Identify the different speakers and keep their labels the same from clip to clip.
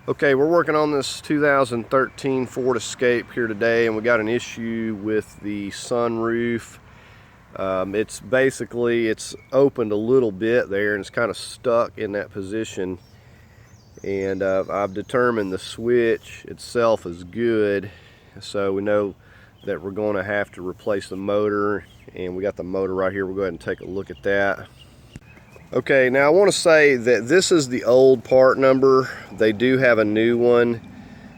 Speaker 1: Okay, we're working on this 2013 Ford Escape here today, and we got an issue with the sunroof. It's opened a little bit there and it's kind of stuck in that position, and I've determined the switch itself is good, so we know that we're going to have to replace the motor, and we got the motor right here. We'll go ahead and take a look at that. Okay, now I want to say that this is the old part number. They do have a new one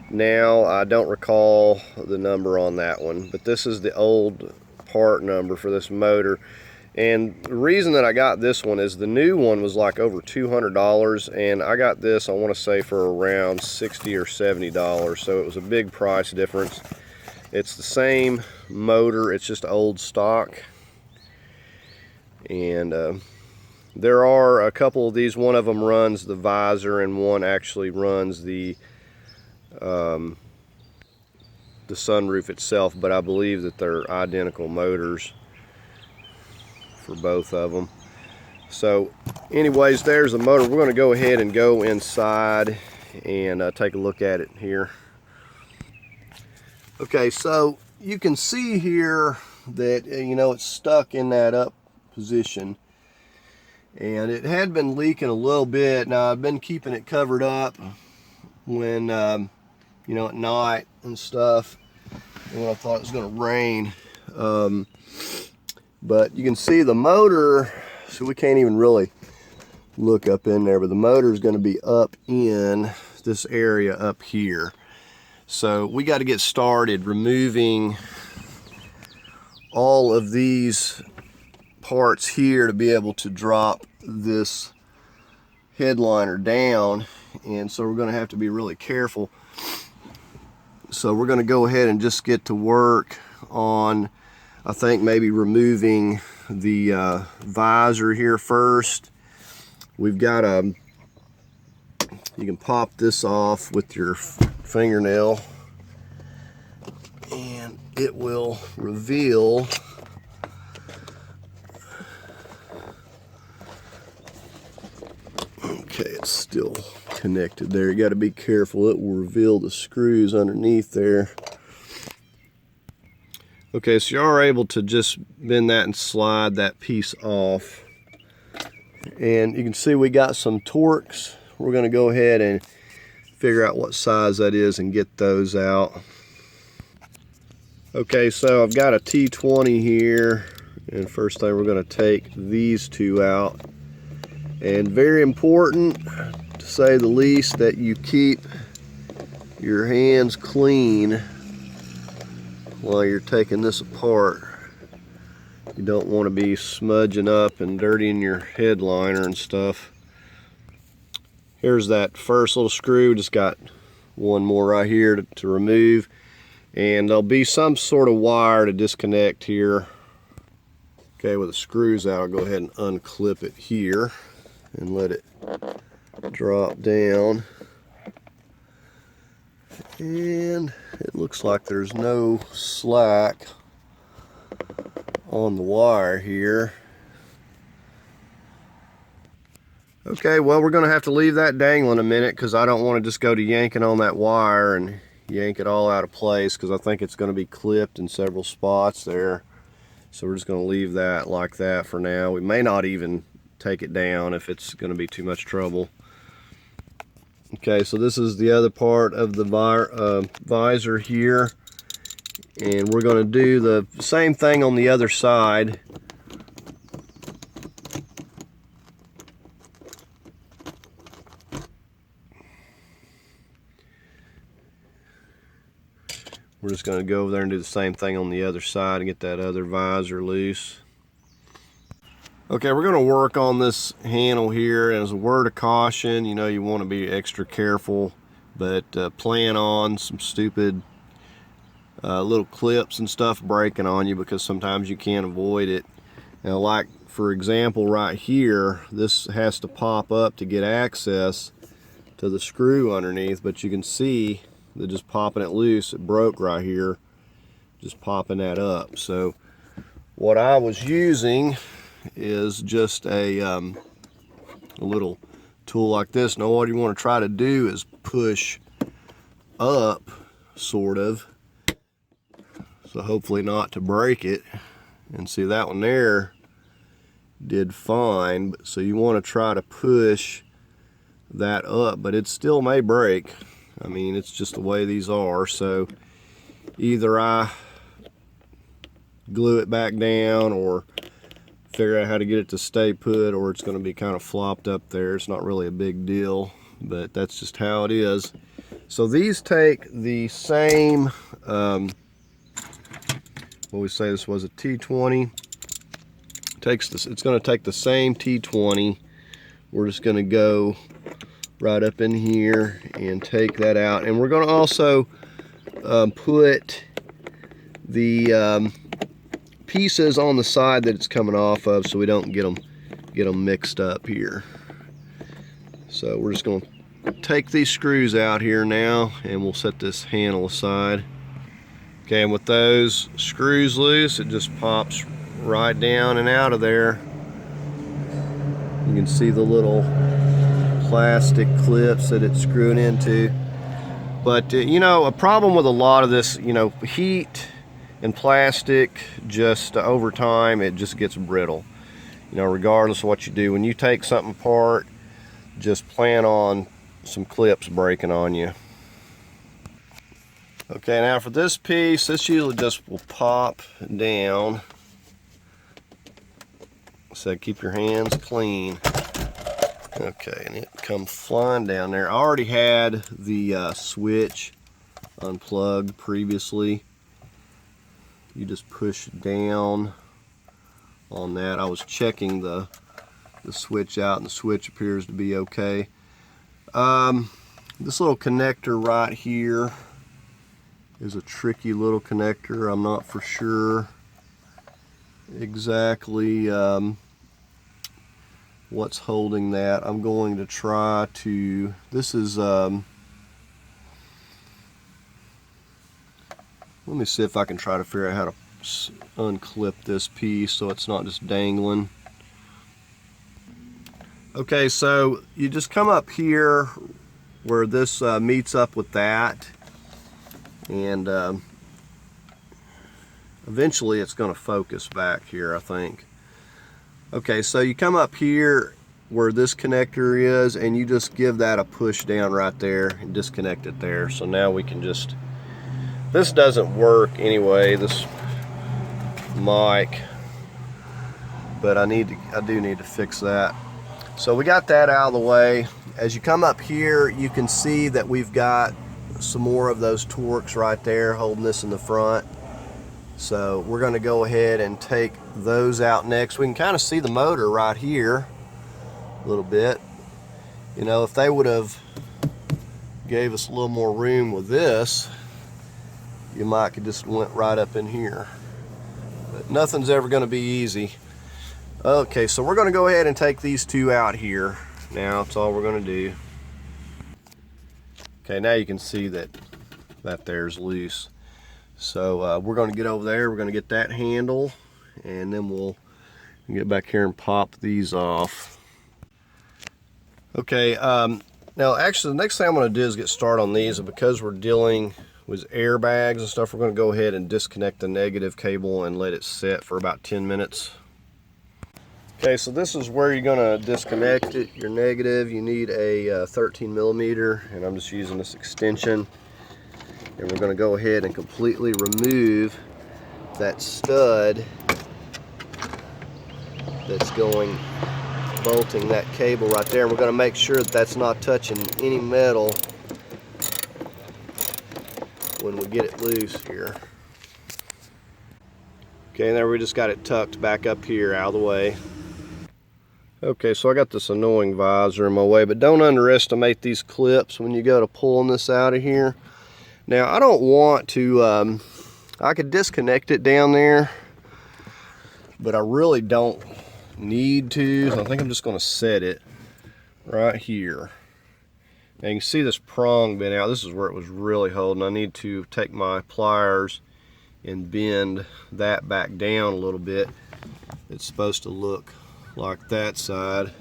Speaker 1: now. I don't recall the number on that one, but this is the old part number for this motor. And the reason that I got this one is the new one was like over $200, and I got this, I want to say, for around $60 or $70, so it was a big price difference. It's the same motor, it's just old stock. And there are a couple of these. One of them runs the visor and one actually runs the sunroof itself, but I believe that they're identical motors for both of them. So anyways, there's the motor. We're going to go ahead and go inside and take a look at it here. Okay, so you can see here that it's stuck in that up position, and it had been leaking a little bit. Now I've been keeping it covered up when at night and stuff, when I thought it was going to rain. But you can see the motor, so we can't even really look up in there, but the motor is going to be up in this area up here. So we got to get started removing all of these parts here to be able to drop this headliner down, and so we're going to have to be really careful. So we're going to go ahead and just get to work on, I think, maybe removing the visor here first. We've got you can pop this off with your fingernail and it will reveal okay, it's still connected there. You got to be careful, it will reveal the screws underneath there. Okay, so you are able to just bend that and slide that piece off, and you can see we got some Torx. We're going to go ahead and figure out what size that is and get those out. Okay, so I've got a T20 here, and first thing we're going to take these two out. And very important, to say the least, that you keep your hands clean while you're taking this apart. You don't want to be smudging up and dirtying your headliner and stuff. Here's that first little screw. Just got one more right here to remove, and there'll be some sort of wire to disconnect here. Okay, with the screws out, I'll go ahead and unclip it here and let it drop down. And it looks like there's no slack on the wire here. Okay, well, we're going to have to leave that dangling a minute, because I don't want to just go to yanking on that wire and yank it all out of place, because I think it's going to be clipped in several spots there. So we're just going to leave that like that for now. We may not even take it down if it's going to be too much trouble. Okay, so this is the other part of the visor here, and we're going to do the same thing on the other side. We're just going to go over there and do the same thing on the other side and get that other visor loose. Okay, we're going to work on this handle here, and as a word of caution, you want to be extra careful, but plan on some stupid little clips and stuff breaking on you, because sometimes you can't avoid it. Now, like for example right here, this has to pop up to get access to the screw underneath, but you can see that just popping it loose, it broke right here, just popping that up. So what I was using is just a little tool like this. Now what you want to try to do is push up, sort of. So hopefully not to break it. And see, that one there did fine. So you want to try to push that up, but it still may break. I mean, it's just the way these are. So either I glue it back down or figure out how to get it to stay put, or it's going to be kind of flopped up there. It's not really a big deal, but that's just how it is. So these take the same, what we say this was a T20. Takes this, it's going to take the same T20. We're just going to go right up in here and take that out, and we're going to also put the pieces on the side that it's coming off of, so we don't get them mixed up here. So we're just going to take these screws out here now, and we'll set this handle aside. Okay, and with those screws loose, it just pops right down and out of there. You can see the little plastic clips that it's screwing into. But you know, a problem with a lot of this, you know, heat and plastic, just over time it just gets brittle. You know, regardless of what you do, when you take something apart, just plan on some clips breaking on you. Okay, now for this piece, this usually just will pop down. So keep your hands clean. Okay, and it comes flying down there. I already had the switch unplugged previously. You just push down on that. I was checking the switch out, and the switch appears to be okay. This little connector right here is a tricky little connector. I'm not for sure exactly what's holding that. I'm going to try to, this is let me see if I can try to figure out how to unclip this piece so it's not just dangling. Okay, so you just come up here where this meets up with that, and eventually it's going to focus back here, I think. Okay, so you come up here where this connector is, and you just give that a push down right there and disconnect it there. So now we can just, this doesn't work anyway, this mic, but I do need to fix that. So we got that out of the way. As you come up here, you can see that we've got some more of those Torx right there holding this in the front. So we're going to go ahead and take those out next. We can kind of see the motor right here a little bit. You know, if they would have gave us a little more room with this, you might could just went right up in here. But nothing's ever going to be easy. Okay, so we're going to go ahead and take these two out here. Now that's all we're going to do. Okay, now you can see that there's loose. So we're going to get over there, we're going to get that handle, and then we'll get back here and pop these off. Okay, now actually the next thing I'm going to do is get started on these, and because we're dealing with airbags and stuff, we're going to go ahead and disconnect the negative cable and let it set for about 10 minutes. Okay, so this is where you're going to disconnect it. Your negative, you need a 13 millimeter, and I'm just using this extension. And we're going to go ahead and completely remove that stud that's going, bolting that cable right there. And we're going to make sure that that's not touching any metal when we get it loose here. Okay, and there we just got it tucked back up here out of the way. Okay, so I got this annoying visor in my way, but don't underestimate these clips when you go to pulling this out of here. Now, I don't want to, I could disconnect it down there, but I really don't need to. So I think I'm just going to set it right here. Now you can see this prong bent out. This is where it was really holding. I need to take my pliers and bend that back down a little bit. It's supposed to look like that side,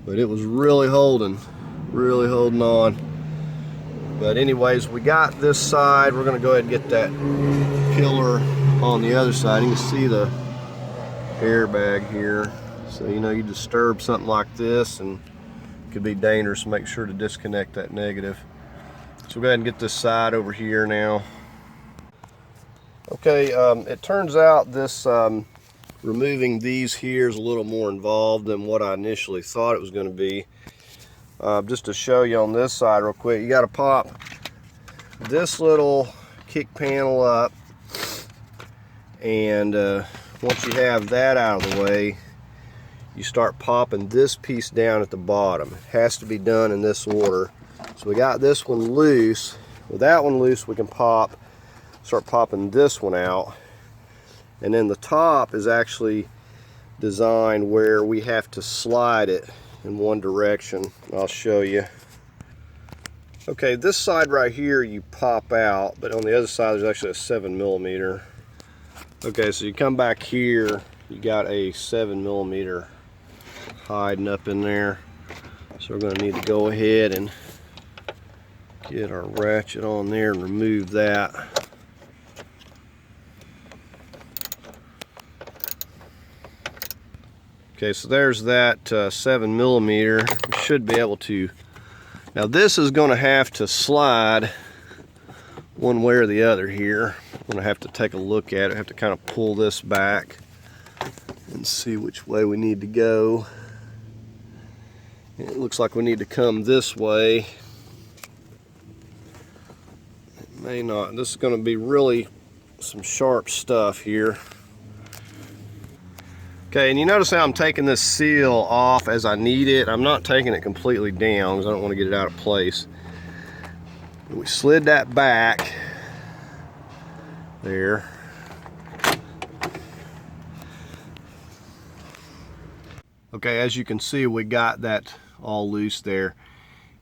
Speaker 1: but it was really holding on. But anyways, we got this side. We're going to go ahead and get that pillar on the other side. You can see the airbag here. So you know, you disturb something like this and it could be dangerous. Make sure to disconnect that negative. So we'll go ahead and get this side over here now. Okay, it turns out this removing these here is a little more involved than what I initially thought it was going to be. Just to show you on this side real quick, you got to pop this little kick panel up, and once you have that out of the way, you start popping this piece down at the bottom. It has to be done in this order. So we got this one loose. With that one loose, we can start popping this one out. And then the top is actually designed where we have to slide it in one direction. I'll show you. Okay, this side right here you pop out, but on the other side there's actually a 7mm. Okay, so you come back here, you got a 7mm hiding up in there. So we're going to need to go ahead and get our ratchet on there and remove that. Okay, so there's that 7mm. We should be able to. Now this is going to have to slide one way or the other here. I'm going to have to take a look at it. I have to kind of pull this back and see which way we need to go. It looks like we need to come this way. It may not. This is going to be really some sharp stuff here. Okay, and you notice how I'm taking this seal off as I need it. I'm not taking it completely down because I don't want to get it out of place. We slid that back there. Okay, as you can see, we got that all loose there.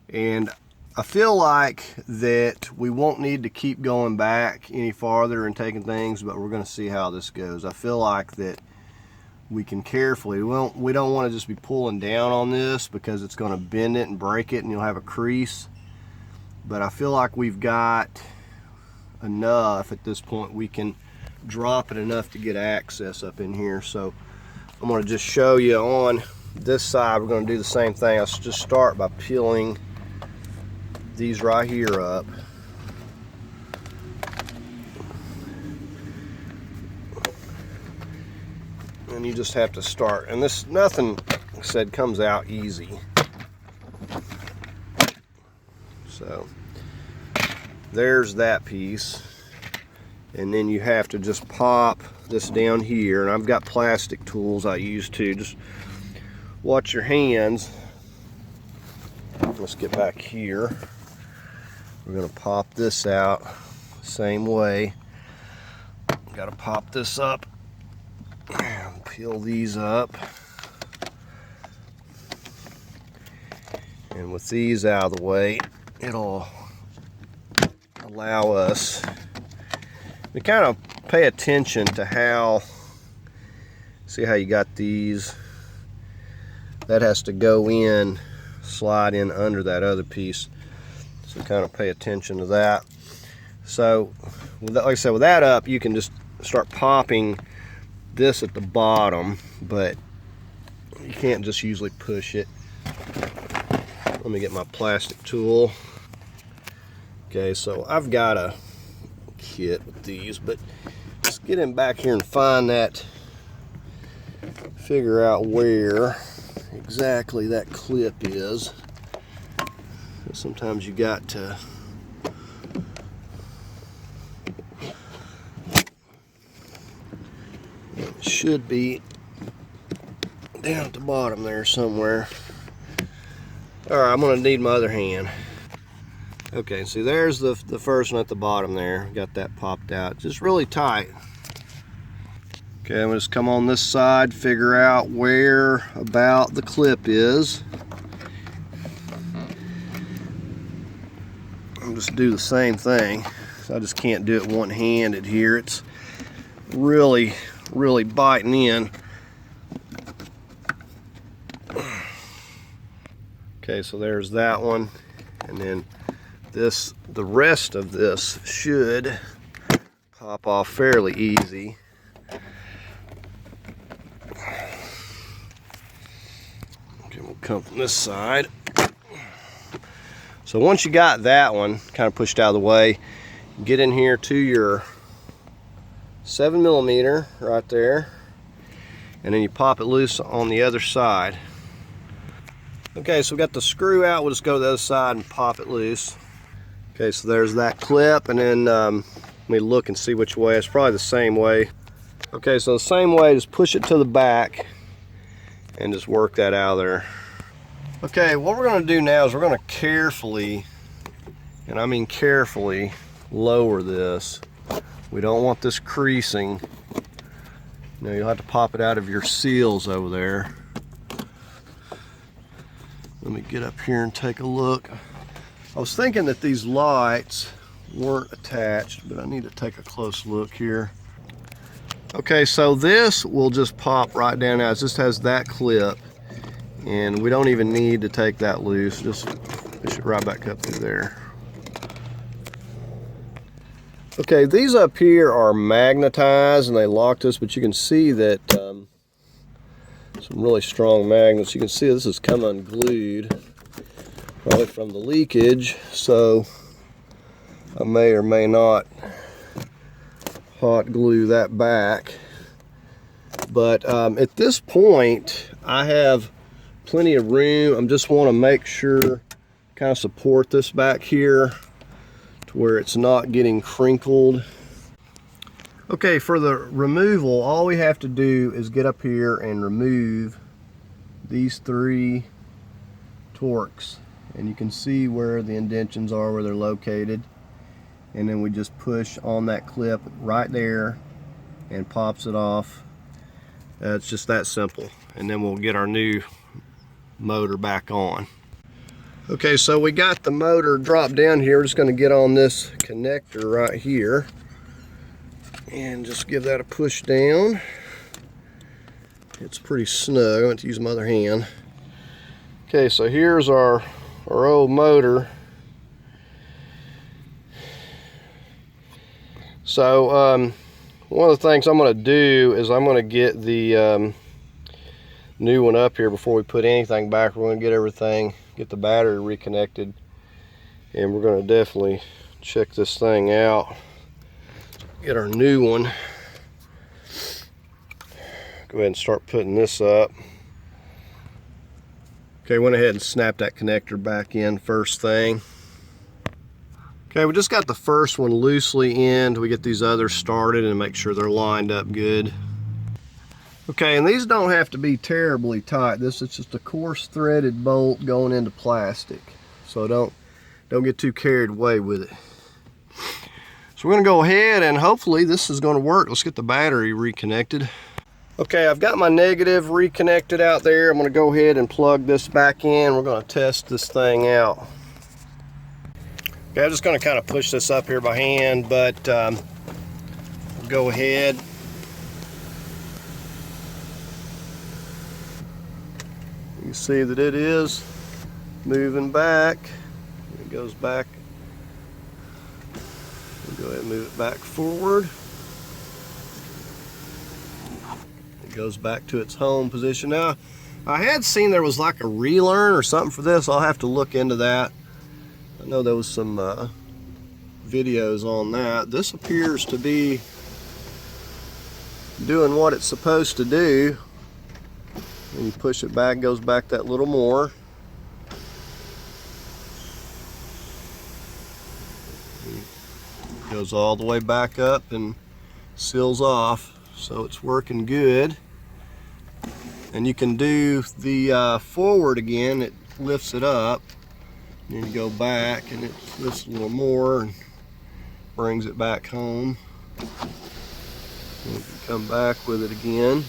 Speaker 1: And I feel like that we won't need to keep going back any farther and taking things, but we're going to see how this goes. I feel like that we can carefully, we don't want to just be pulling down on this because it's going to bend it and break it and you'll have a crease. But I feel like we've got enough at this point. We can drop it enough to get access up in here. So I'm going to just show you on this side. We're going to do the same thing. I'll just start by peeling these right here up. And you just have to start, and this, nothing, like I said, comes out easy. So there's that piece, and then you have to just pop this down here, and I've got plastic tools I use too. Just watch your hands. Let's get back here. We're going to pop this out same way. Got to pop this up. Peel these up, and with these out of the way, it'll allow us to kind of pay attention to how, see how you got these, that has to go in, slide in under that other piece, so kind of pay attention to that. So like I said, with that up, you can just start popping this at the bottom, but you can't just usually push it. Let me get my plastic tool. Okay, so I've got a kit with these, but let's get in back here and find that, figure out where exactly that clip is. Sometimes you got to should be down at the bottom there somewhere. Alright, I'm going to need my other hand. Okay, see there's the first one at the bottom there. Got that popped out. Just really tight. Okay, I'm going to just come on this side, figure out where about the clip is. I'll just do the same thing. I just can't do it one-handed here. It's really biting in. Okay, so there's that one, and then the rest of this should pop off fairly easy. Okay, we'll come from this side. So once you got that one kind of pushed out of the way, get in here to your 7mm right there, and then you pop it loose on the other side. Okay, so we got the screw out. We'll just go to the other side and pop it loose. Okay, so there's that clip, and then let me look and see which way. It's probably the same way. Okay, so the same way, just push it to the back and just work that out of there. Okay, what we're going to do now is we're going to carefully, and I mean carefully, lower this. We don't want this creasing. Now you'll have to pop it out of your seals over there. Let me get up here and take a look. I was thinking that these lights weren't attached, but I need to take a close look here. Okay, so this will just pop right down now. It just has that clip, and we don't even need to take that loose. Just push it right back up through there. Okay, these up here are magnetized and they lock this, but you can see that some really strong magnets. You can see this has come unglued, probably from the leakage, so I may or may not hot glue that back. But at this point, I have plenty of room. I just want to make sure, kind of support this back here to where it's not getting crinkled. Okay, for the removal, all we have to do is get up here and remove these 3 Torx, and you can see where the indentions are, where they're located, and then we just push on that clip right there and pops it off. It's just that simple, and then we'll get our new motor back on. Okay, so we got the motor dropped down here. We're just going to get on this connector right here and just give that a push down. It's pretty snug. I want to use my other hand. Okay, so here's our old motor. So one of the things I'm going to do is I'm going to get the new one up here before we put anything back. We're going to get everything, get the battery reconnected, and we're going to definitely check this thing out. Get our new one. Go ahead and start putting this up. Okay, went ahead and snapped that connector back in first thing. Okay, we just got the first one loosely in. We get these others started and make sure they're lined up good. Okay, and these don't have to be terribly tight. This is just a coarse threaded bolt going into plastic. So don't get too carried away with it. So we're gonna go ahead and hopefully this is gonna work. Let's get the battery reconnected. Okay, I've got my negative reconnected out there. I'm gonna go ahead and plug this back in. We're gonna test this thing out. Okay, I'm just gonna kind of push this up here by hand, but we'll go ahead. You can see that it is moving back. It goes back. We'll go ahead and move it back forward. It goes back to its home position. Now, I had seen there was like a relearn or something for this. I'll have to look into that. I know there was some videos on that. This appears to be doing what it's supposed to do. When you push it back, it goes back that little more. It goes all the way back up and seals off, so it's working good. And you can do the forward again. It lifts it up. Then you go back and it lifts a little more and brings it back home. And you can come back with it again.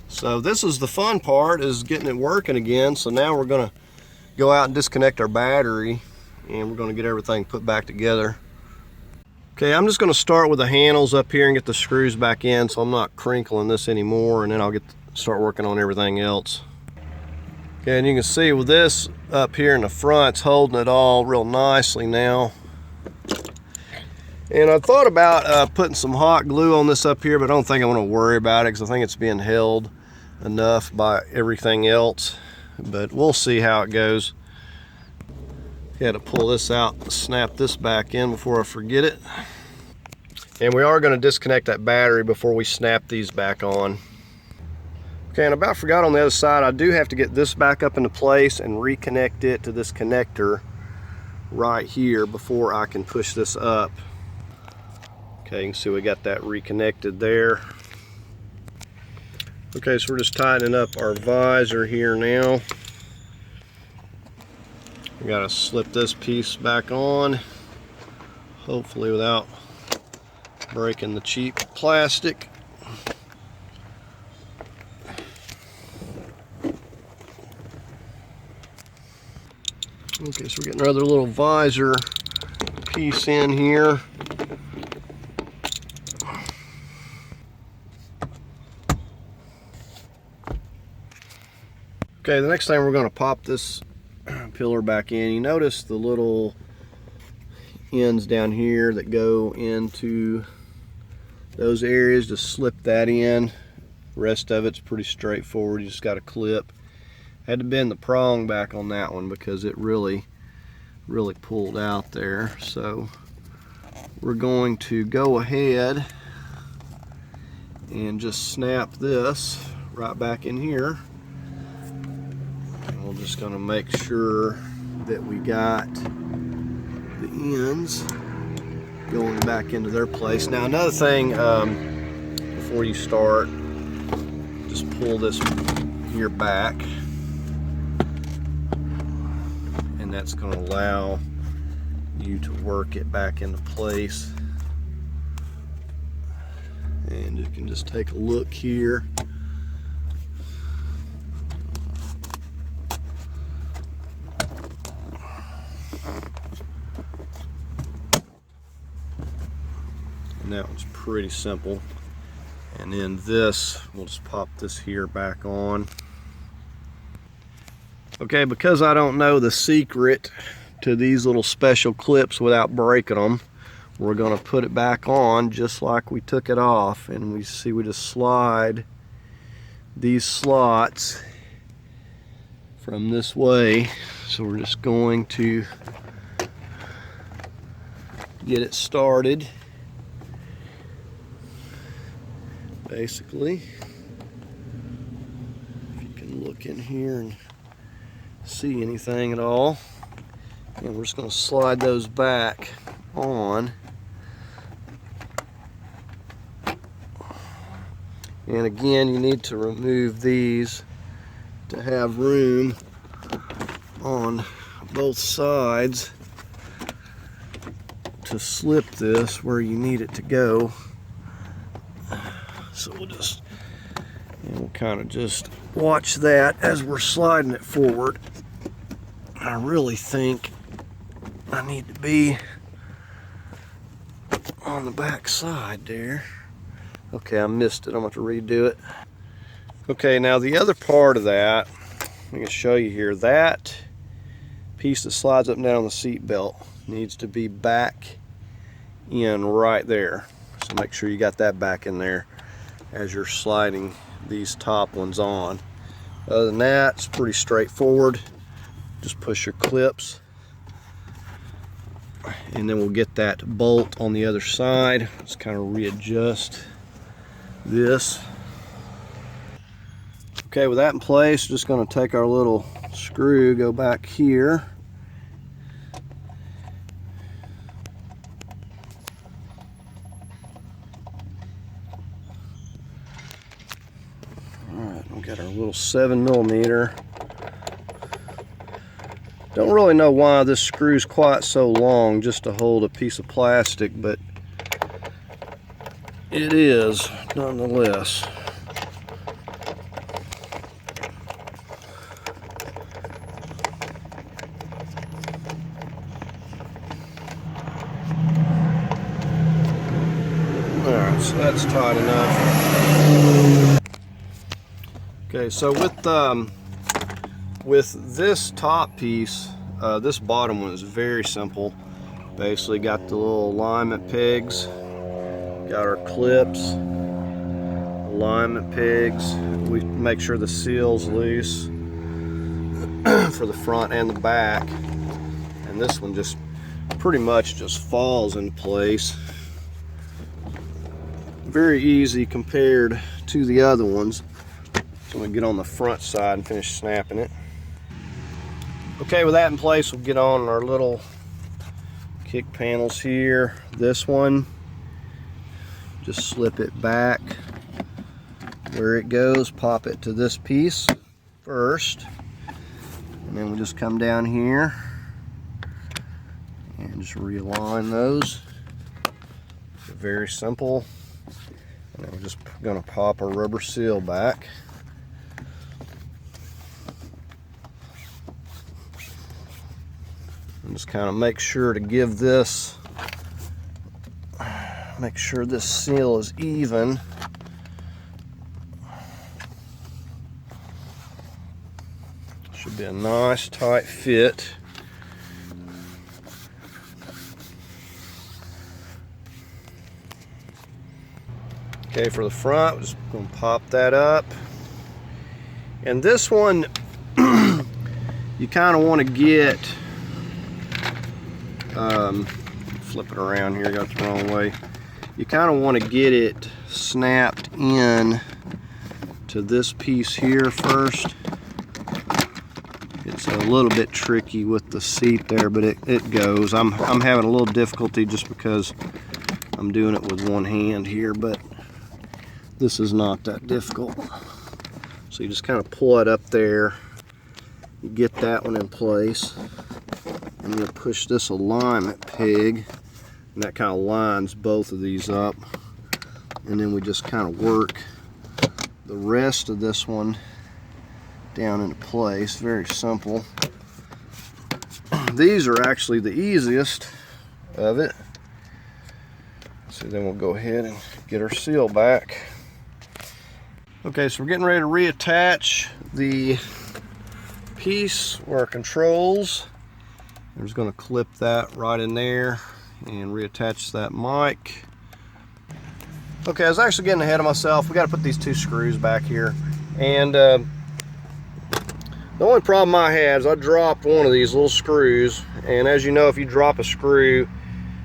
Speaker 1: So this is the fun part, is getting it working again. So now we're gonna go out and disconnect our battery, and we're gonna get everything put back together. Okay, I'm just going to start with the handles up here and get the screws back in, so I'm not crinkling this anymore, and then I'll start working on everything else. Okay, and you can see with this up here in the front, it's holding it all real nicely now. And I thought about putting some hot glue on this up here, but I don't think I want to worry about it because I think it's being held enough by everything else. But we'll see how it goes. Got to pull this out, snap this back in before I forget it. And we are going to disconnect that battery before we snap these back on. Okay, and I about forgot on the other side, I do have to get this back up into place and reconnect it to this connector right here before I can push this up. Okay, you can see we got that reconnected there. Okay, so we're just tightening up our visor here now. We gotta slip this piece back on, hopefully without breaking the cheap plastic. Okay, so we're getting another little visor piece in here. Okay, the next thing we're going to pop this pillar back in. You notice the little ends down here that go into those areas. Just slip that in. The rest of it's pretty straightforward. You just got a clip. Had to bend the prong back on that one because it really pulled out there. So we're going to go ahead and just snap this right back in here. We're just going to make sure that we got the ends going back into their place. Now another thing, before you start, just pull this here back, and that's going to allow you to work it back into place. And you can just take a look here. And that one's pretty simple. And then this, we'll just pop this here back on. Okay, because I don't know the secret to these little special clips without breaking them, we're going to put it back on just like we took it off. And we see we just slide these slots from this way. So we're just going to get it started. Basically, if you can look in here and see anything at all, and we're just going to slide those back on. And again, you need to remove these to have room on both sides to slip this where you need it to go. So we'll kind of just watch that as we're sliding it forward. I really think I need to be on the back side there. Okay, I missed it. I'm going to redo it. Okay, now the other part of that, I'm going to show you here. That piece that slides up and down the seat belt needs to be back in right there. So make sure you got that back in there as you're sliding these top ones on. Other than that, it's pretty straightforward. Just push your clips, and then we'll get that bolt on the other side. Let's kind of readjust this. Okay, with that in place, just going to take our little screw, go back here, got our little 7mm. Don't really know why this screw's quite so long just to hold a piece of plastic, but it is nonetheless. that's tight enough. Okay, so with this top piece, this bottom one is very simple. Basically got the little alignment pegs, got our clips, alignment pegs. We make sure the seal's loose for the front and the back. And this one just pretty much just falls in place. Very easy compared to the other ones. So I'm gonna get on the front side and finish snapping it. Okay, with that in place, we'll get on our little kick panels here. This one, just slip it back where it goes, pop it to this piece first, and then we just come down here and just realign those. Very simple. And then we're just gonna pop our rubber seal back. And just kind of make sure to give this, make sure this seal is even. Should be a nice tight fit. Okay, for the front, we're just going to pop that up. And this one, you kind of want to get, flip it around here, got it the wrong way. You kind of want to get it snapped in to this piece here first. It's a little bit tricky with the seat there, but it goes. I'm having a little difficulty just because I'm doing it with one hand here, but this is not that difficult. So you just kind of pull it up there, you get that one in place, and you'll push this alignment peg, and that kind of lines both of these up, and then we just kind of work the rest of this one down into place. Very simple. These are actually the easiest of it. So then we'll go ahead and get our seal back. Okay, so we're getting ready to reattach the piece where our controls. I'm just going to clip that right in there and reattach that mic. Okay, I was actually getting ahead of myself. We got to put these two screws back here, and the only problem I had is I dropped one of these little screws, and as you know, if you drop a screw,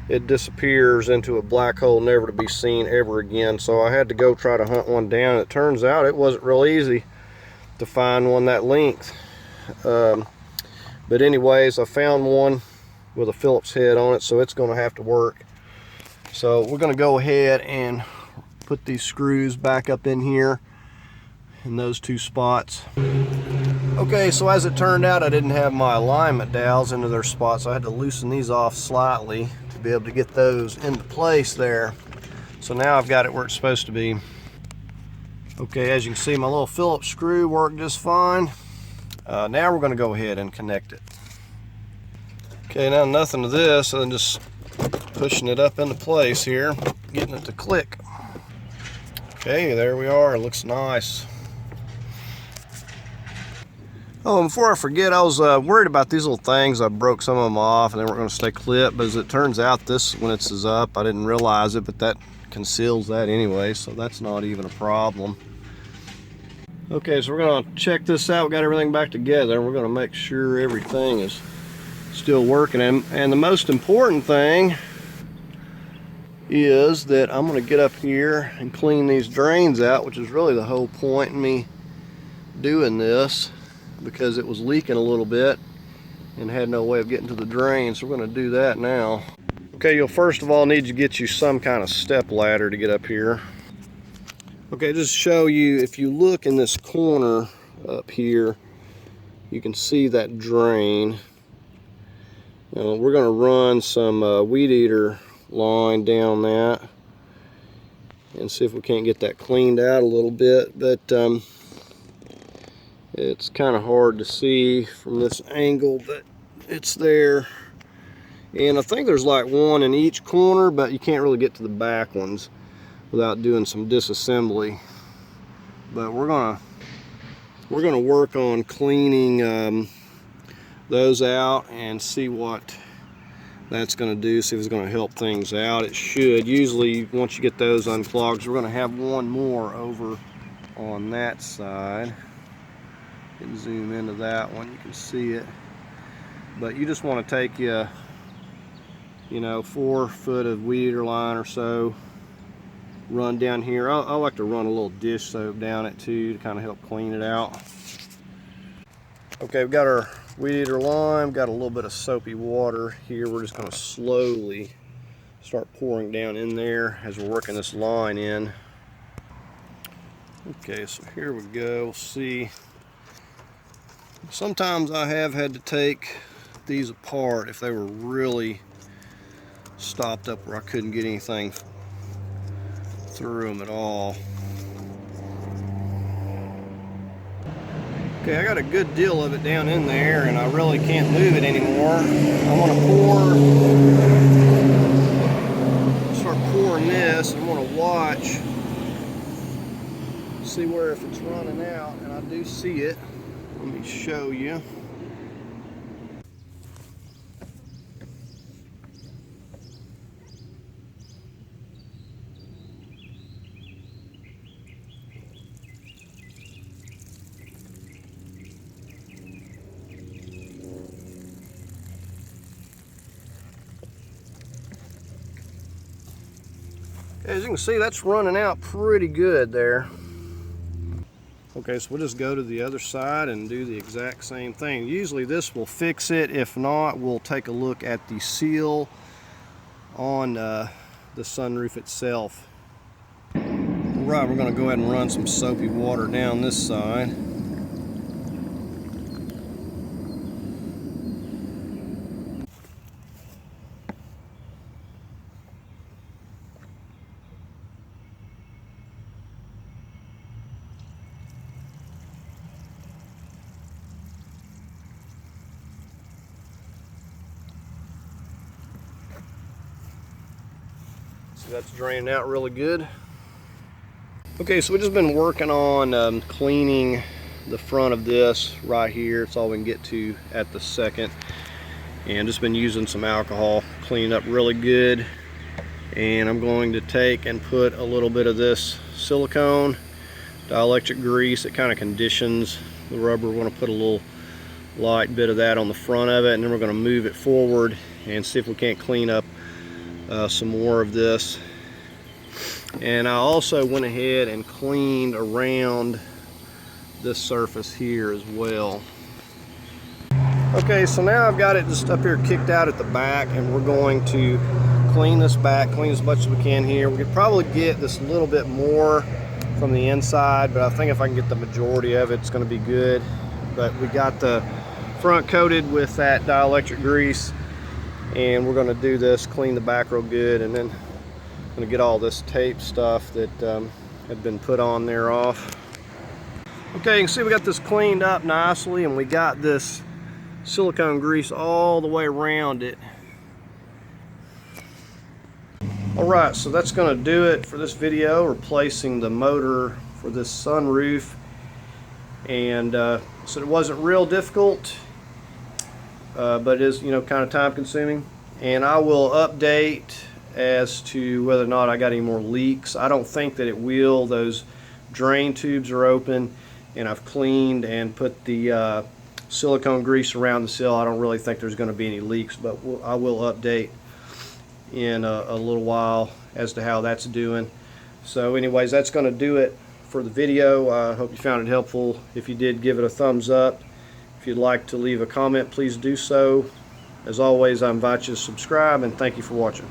Speaker 1: it disappears into a black hole, never to be seen ever again. So I had to go try to hunt one down. It turns out it wasn't real easy to find one that length. But anyways, I found one with a Phillips head on it, so it's going to have to work. So we're going to go ahead and put these screws back up in here in those two spots. Okay, so as it turned out, I didn't have my alignment dowels into their spots, so I had to loosen these off slightly to be able to get those into place there. So now I've got it where it's supposed to be. Okay, as you can see, my little Phillips screw worked just fine. Now we're going to go ahead and connect it. Okay, now nothing to this other than just pushing it up into place here, getting it to click. Okay, there we are. It looks nice. Oh, and before I forget, I was worried about these little things. I broke some of them off and they weren't going to stay clipped, but as it turns out, this, when it's up, I didn't realize it, but that conceals that anyway, so that's not even a problem. Okay, so we're going to check this out. We got everything back together, and we're going to make sure everything is still working. And the most important thing is that I'm going to get up here and clean these drains out, which is really the whole point in me doing this, because it was leaking a little bit and had no way of getting to the drain. So we're going to do that now. Okay, you'll first of all need to get you some kind of step ladder to get up here. Okay, just to show you, if you look in this corner up here, you can see that drain. We're going to run some weed eater line down that and see if we can't get that cleaned out a little bit, but it's kind of hard to see from this angle, but it's there. And I think there's like one in each corner, but you can't really get to the back ones. without doing some disassembly. But we're gonna work on cleaning those out and see what that's going to do, see if it's going to help things out. It should. Usually once you get those unclogged, we're going to have one more over on that side. You can zoom into that one, you can see it. But you just want to take you know, 4 foot of weed eater line or so, run down here. I like to run a little dish soap down it too to kind of help clean it out. Okay, we've got our weed eater line, got a little bit of soapy water here. We're just going to slowly start pouring down in there as we're working this line in. Okay, so here we go. We'll see. Sometimes I have had to take these apart if they were really stopped up where I couldn't get anything through them at all. Okay, I got a good deal of it down in there and I really can't move it anymore. I want to start pouring this. I want to watch, see where if it's running out, and I do see it. Let me show you. As you can see, that's running out pretty good there. Okay, so we'll just go to the other side and do the exact same thing. Usually this will fix it. If not, we'll take a look at the seal on the sunroof itself. All right, we're going to go ahead and run some soapy water down this side. That's draining out really good. Okay, so we've just been working on cleaning the front of this right here. It's all we can get to at the second, and just been using some alcohol, cleaning up really good. And I'm going to take and put a little bit of this silicone dielectric grease. It kind of conditions the rubber. We're going to put a little light bit of that on the front of it, and then we're going to move it forward and see if we can't clean up some more of this. And I also went ahead and cleaned around this surface here as well. Okay, so now I've got it just up here kicked out at the back, and we're going to clean this back, clean as much as we can here. We could probably get this a little bit more from the inside, but I think if I can get the majority of it, it's going to be good. But we got the front coated with that dielectric grease, and we're going to do this, clean the back real good, and then I'm going to get all this tape stuff that had been put on there off. Okay, you can see we got this cleaned up nicely, and we got this silicone grease all the way around it. Alright, so that's going to do it for this video, replacing the motor for this sunroof. And so it wasn't real difficult, but it is, you know, kind of time consuming. And I will update as to whether or not I got any more leaks. I don't think that it will. Those drain tubes are open, and I've cleaned and put the silicone grease around the seal. I don't really think there's going to be any leaks, but I will update in a little while as to how that's doing. So anyways, that's going to do it for the video. I hope you found it helpful. If you did, give it a thumbs up. If you'd like to leave a comment, please do so. As always, I invite you to subscribe, and thank you for watching.